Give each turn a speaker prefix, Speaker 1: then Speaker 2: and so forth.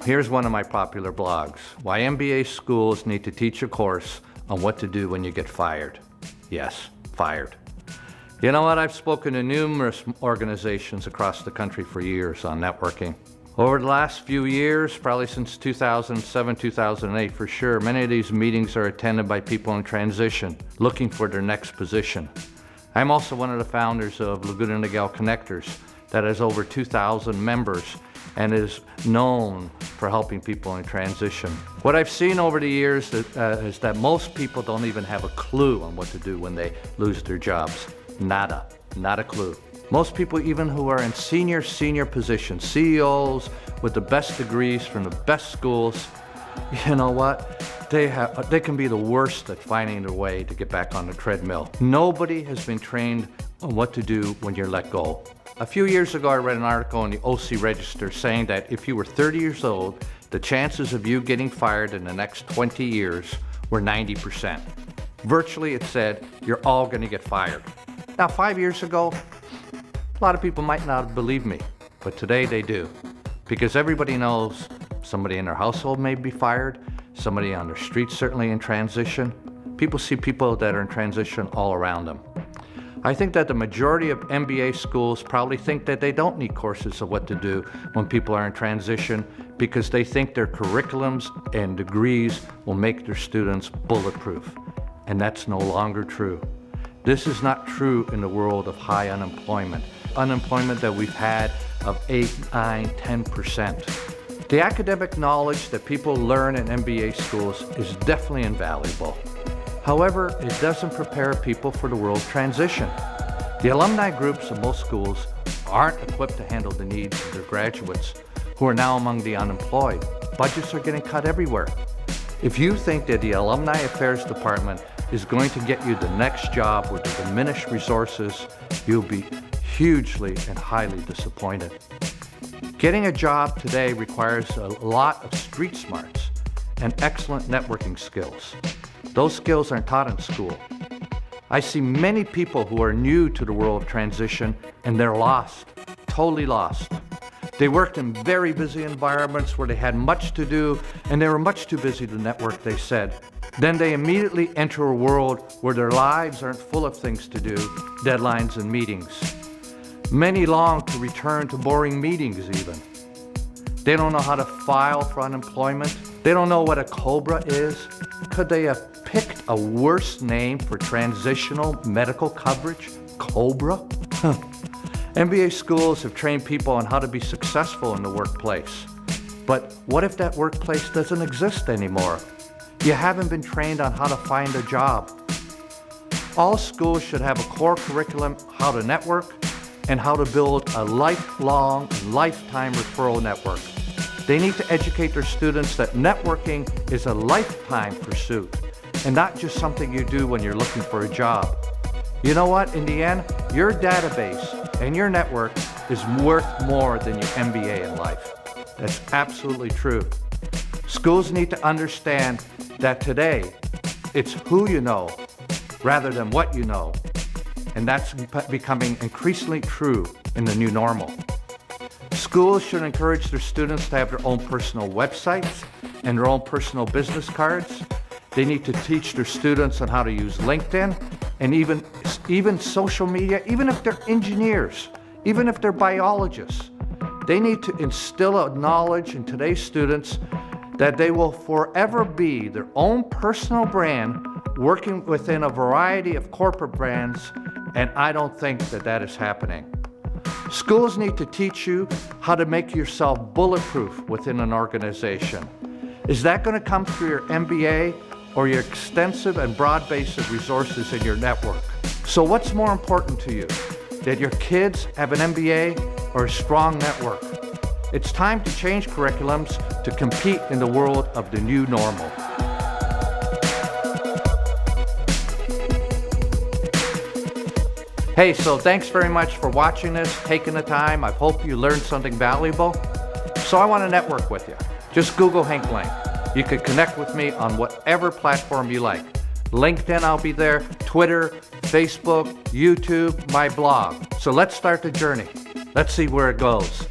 Speaker 1: Here's one of my popular blogs, why MBA schools need to teach a course on what to do when you get fired. Yes, fired. You know what? I've spoken to numerous organizations across the country for years on networking. Over the last few years, probably since 2007, 2008 for sure, many of these meetings are attended by people in transition, looking for their next position. I'm also one of the founders of Laguna Niguel Connectors that has over 2,000 members and is known for helping people in transition. What I've seen over the years is that most people don't even have a clue on what to do when they lose their jobs. Nada, not a clue. Most people, even who are in senior positions, CEOs with the best degrees from the best schools, you know what? They can be the worst at finding their way to get back on the treadmill. Nobody has been trained on what to do when you're let go. A few years ago, I read an article in the OC Register saying that if you were 30 years old, the chances of you getting fired in the next 20 years were 90%. Virtually, it said, you're all going to get fired. Now, 5 years ago, a lot of people might not have believed me, but today they do. Because everybody knows somebody in their household may be fired, somebody on their street certainly in transition. People see people that are in transition all around them. I think that the majority of MBA schools probably think that they don't need courses of what to do when people are in transition because they think their curriculums and degrees will make their students bulletproof. And that's no longer true. This is not true in the world of high unemployment. Unemployment that we've had of 8, 9, 10%. The academic knowledge that people learn in MBA schools is definitely invaluable. However, it doesn't prepare people for the world transition. The alumni groups of most schools aren't equipped to handle the needs of their graduates who are now among the unemployed. Budgets are getting cut everywhere. If you think that the Alumni Affairs Department is going to get you the next job with the diminished resources, you'll be hugely and highly disappointed. Getting a job today requires a lot of street smarts and excellent networking skills. Those skills aren't taught in school. I see many people who are new to the world of transition and they're lost, totally lost. They worked in very busy environments where they had much to do and they were much too busy to network, they said. Then they immediately enter a world where their lives aren't full of things to do, deadlines and meetings. Many long to return to boring meetings even. They don't know how to file for unemployment. They don't know what a COBRA is. Could they have picked a worse name for transitional medical coverage? COBRA? MBA schools have trained people on how to be successful in the workplace. But what if that workplace doesn't exist anymore? You haven't been trained on how to find a job. All schools should have a core curriculum how to network and how to build a lifelong and lifetime referral network. They need to educate their students that networking is a lifetime pursuit and not just something you do when you're looking for a job. You know what? In the end, your database and your network is worth more than your MBA in life. That's absolutely true. Schools need to understand that today, it's who you know rather than what you know. And that's becoming increasingly true in the new normal. Schools should encourage their students to have their own personal websites and their own personal business cards. They need to teach their students on how to use LinkedIn and even social media, even if they're engineers, even if they're biologists. They need to instill a knowledge in today's students that they will forever be their own personal brand working within a variety of corporate brands, and I don't think that that is happening. Schools need to teach you how to make yourself bulletproof within an organization. Is that going to come through your MBA or your extensive and broad base of resources in your network? So what's more important to you, that your kids have an MBA or a strong network? It's time to change curriculums to compete in the world of the new normal. Hey, so thanks very much for watching this, taking the time. I hope you learned something valuable. So I want to network with you. Just Google Hank Lang. You can connect with me on whatever platform you like. LinkedIn, I'll be there, Twitter, Facebook, YouTube, my blog. So let's start the journey. Let's see where it goes.